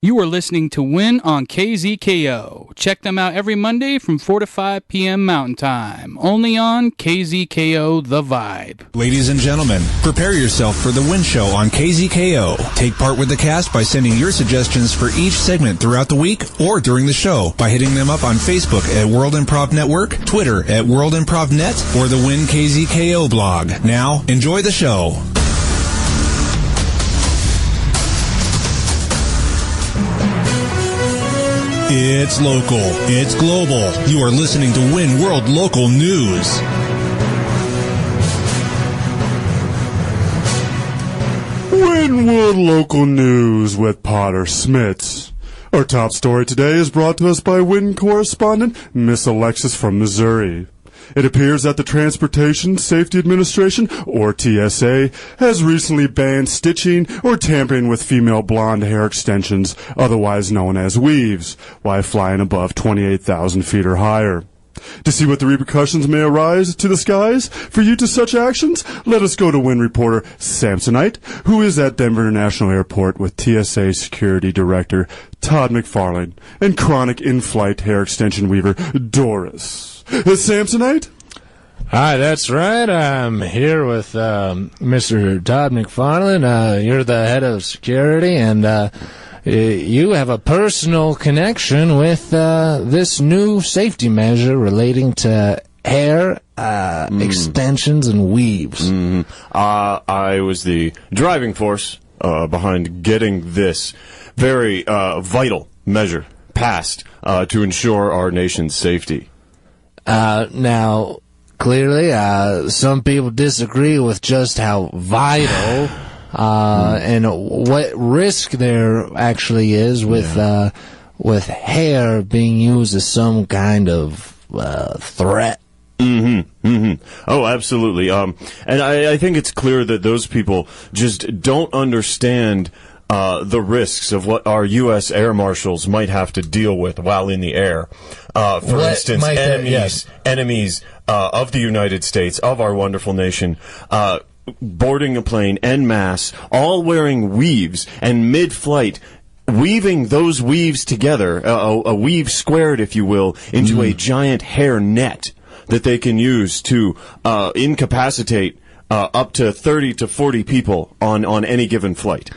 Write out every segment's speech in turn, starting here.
You are listening to Win on KZKO. Check them out every Monday from 4 to 5 p.m. Mountain Time. Only on KZKO The Vibe. Ladies and gentlemen, prepare yourself for the Win Show on KZKO. Take part with the cast by sending your suggestions for each segment throughout the week or during the show by hitting them up on Facebook at World Improv Network, Twitter at World Improv Net, or the Win KZKO blog. Now, enjoy the show. It's local. It's global. You are listening to Win World Local News. Win World Local News with Potter Smittss. Our top story today is brought to us by Win correspondent Miss Alexis from Missouri. It appears that the Transportation Safety Administration, or TSA, has recently banned stitching or tampering with female blonde hair extensions, otherwise known as weaves, while flying above 28,000 feet or higher. To see what the repercussions may arise to the skies for you to such actions, let us go to Win reporter Samsonite, who is at Denver International Airport with TSA Security Director Todd McFarlane and chronic in-flight hair extension weaver Doris. Samsonite? Hi, that's right. I'm here with Mr. Todd McFarlane. You're the head of security, and you have a personal connection with this new safety measure relating to hair extensions and weaves. I was the driving force behind getting this very vital measure passed to ensure our nation's safety. Now, clearly, some people disagree with just how vital and what risk there actually is with hair being used as some kind of threat. Oh, absolutely. And I think it's clear that those people just don't understand the risks of what our U.S. air marshals might have to deal with while in the air. For instance, enemies of the United States, of our wonderful nation, boarding a plane en masse, all wearing weaves, and mid-flight, weaving those weaves together, a weave squared, if you will, into a giant hair net that they can use to incapacitate up to 30 to 40 people on any given flight.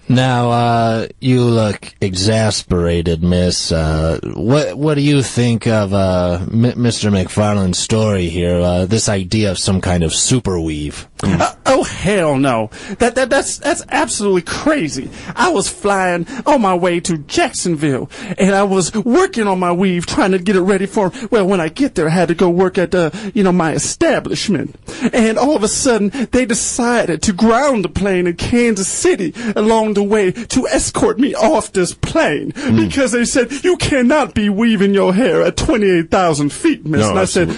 Now, you look exasperated, miss. What do you think of Mr. McFarlane's story here, this idea of some kind of super weave? Oh, hell no. That's absolutely crazy. I was flying on my way to Jacksonville, and I was working on my weave, trying to get it ready for, well, when I get there, I had to go work at, my establishment. And all of a sudden, they decided to ground the plane in Kansas City along the way to escort me off this plane because they said, you cannot be weaving your hair at 28,000 feet, miss. No, and I said,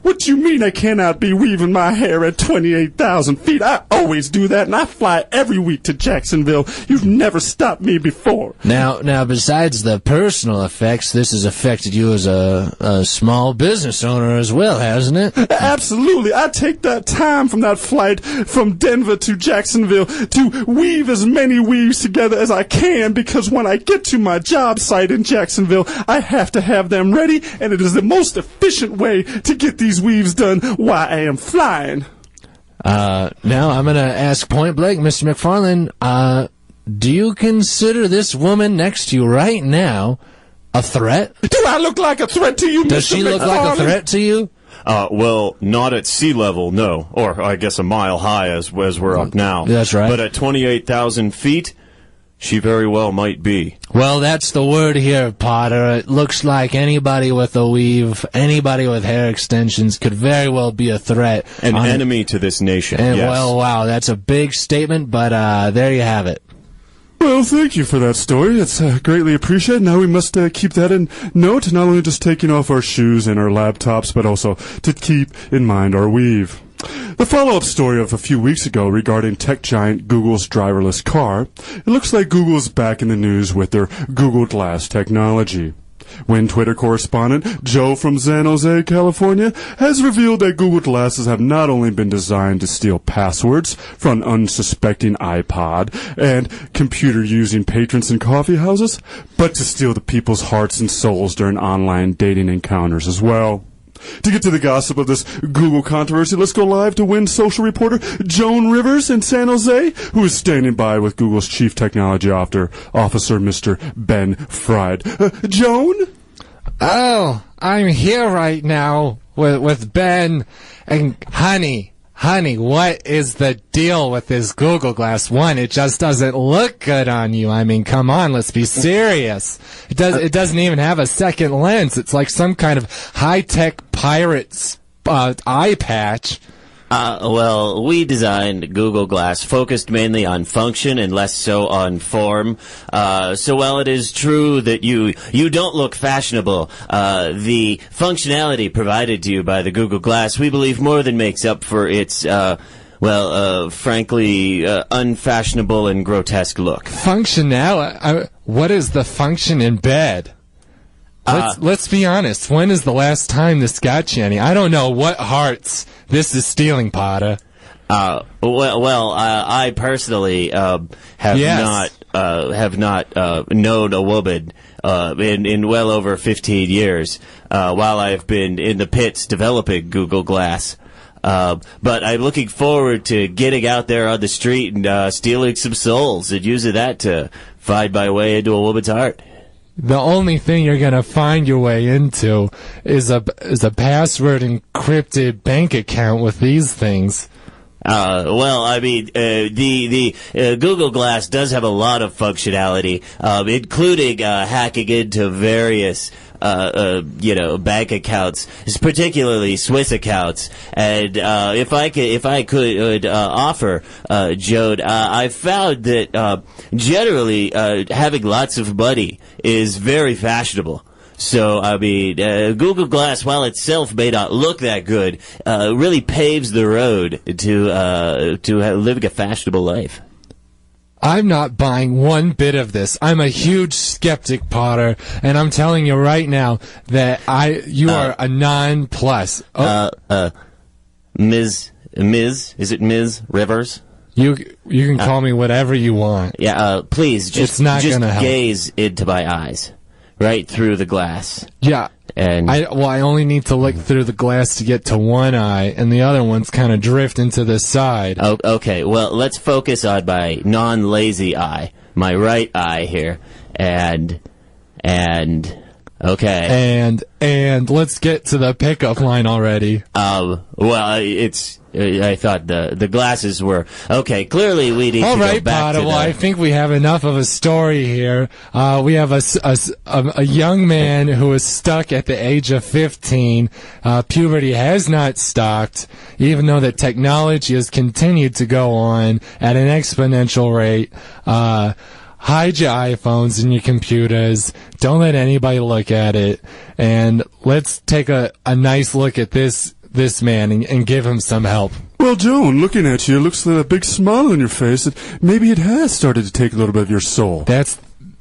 what do you mean I cannot be weaving my hair at 28,000 feet? I always do that, and I fly every week to Jacksonville. You've never stopped me before. Now, besides the personal effects, this has affected you as a small business owner as well, hasn't it? Absolutely. I take that time from that flight from Denver to Jacksonville to weave as many weaves together as I can, because when I get to my job site in Jacksonville, I have to have them ready, and it is the most efficient way to get these weaves done while I am flying. Now I'm going to ask point blank, Mr. McFarlane, do you consider this woman next to you right now a threat? Do I look like a threat to you, Mr. McFarlane? Does she look like a threat to you? Well, not at sea level, no. Or I guess a mile high as we're up now. That's right. But at 28,000 feet, she very well might be. Well, that's the word here, Potter. It looks like anybody with a weave, anybody with hair extensions could very well be a threat. An enemy to this nation, and, yes. Well, wow, that's a big statement, but there you have it. Well, thank you for that story. It's greatly appreciated. Now we must keep that in note, not only just taking off our shoes and our laptops, but also to keep in mind our weave. The follow-up story of a few weeks ago regarding tech giant Google's driverless car, it looks like Google's back in the news with their Google Glass technology. Win Twitter correspondent Joe from San Jose, California, has revealed that Google Glasses have not only been designed to steal passwords from an unsuspecting iPod and computer-using patrons in coffee houses, but to steal the people's hearts and souls during online dating encounters as well. To get to the gossip of this Google controversy, let's go live to Win social reporter Joan Rivers in San Jose, who is standing by with Google's Chief Technology Officer, Mr. Ben Fried. Joan? Oh, I'm here right now with Ben. And honey, what is the deal with this Google Glass? One, it just doesn't look good on you. I mean, come on, let's be serious. It doesn't even have a second lens. It's like some kind of high-tech pirate's eye patch. Well, we designed Google Glass focused mainly on function and less so on form. So while it is true that you don't look fashionable, the functionality provided to you by the Google Glass, we believe, more than makes up for its, frankly, unfashionable and grotesque look. Functionality? What is the function in bed? Let's be honest. When is the last time this got you any? I don't know what hearts this is stealing, Potter. I personally have not known a woman in well over 15 years while I've been in the pits developing Google Glass. But I'm looking forward to getting out there on the street and stealing some souls and using that to find my way into a woman's heart. The only thing you're gonna find your way into is a password encrypted bank account with these things. The Google Glass does have a lot of functionality, including hacking into various bank accounts, particularly Swiss accounts. And if I could offer, Joan, I found that generally having lots of money is very fashionable. So, Google Glass, while itself may not look that good, really paves the road to living a fashionable life. I'm not buying one bit of this. I'm a huge skeptic, Potter, and I'm telling you right now that you are a non-plus. Is it Ms. Rivers? You can call me whatever you want. Yeah, please, just gaze into my eyes. Right through the glass. Yeah. And I only need to look through the glass to get to one eye, and the other one's kind of drifting to the side. Oh, okay, well, let's focus on my non-lazy eye, my right eye here, and okay. And let's get to the pickup line already. I thought the glasses were okay. Clearly, we need to go back Potter, to well, I think we have enough of a story here. We have a young man who is stuck at the age of 15. Puberty has not stopped, even though the technology has continued to go on at an exponential rate. Hide your iPhones and your computers. Don't let anybody look at it. And let's take a nice look at this man and give him some help. Well, Joan, looking at you, it looks like a big smile on your face that maybe it has started to take a little bit of your soul. That's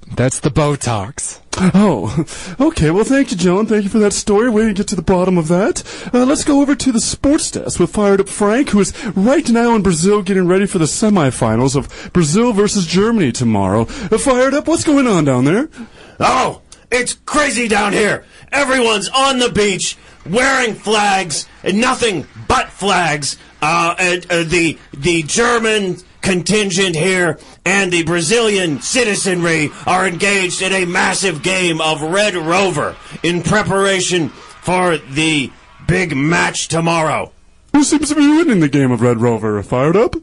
the Botox. Oh, okay. Well, thank you, Joan. Thank you for that story. We're going to get to the bottom of that. Let's go over to the sports desk with Fired Up Frank, who is right now in Brazil getting ready for the semifinals of Brazil versus Germany tomorrow. Fired Up, what's going on down there? Oh, it's crazy down here. Everyone's on the beach wearing flags and nothing but flags. The German contingent here and the Brazilian citizenry are engaged in a massive game of Red Rover in preparation for the big match tomorrow. Who seems to be winning the game of Red Rover? Fired Up?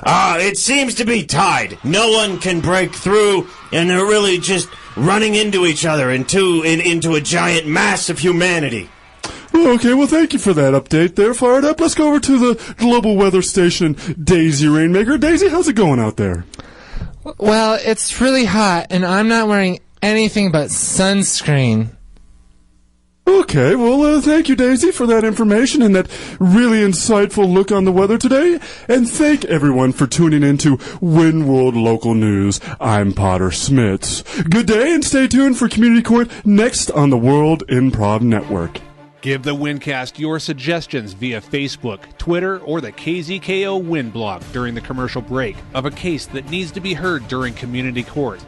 It seems to be tied. No one can break through, and they're really just running into each other into a giant mass of humanity. Okay, well, thank you for that update there, Fired Up. Let's go over to the global weather station, Daisy Rainmaker. Daisy, how's it going out there? Well, it's really hot, and I'm not wearing anything but sunscreen. Okay, well, thank you, Daisy, for that information and that really insightful look on the weather today. And thank everyone for tuning in to Win World Local News. I'm Potter Smittss. Good day and stay tuned for Community Court next on the World Improv Network. Give the Wincast your suggestions via Facebook, Twitter, or the KZKO Win blog during the commercial break of a case that needs to be heard during Community Court.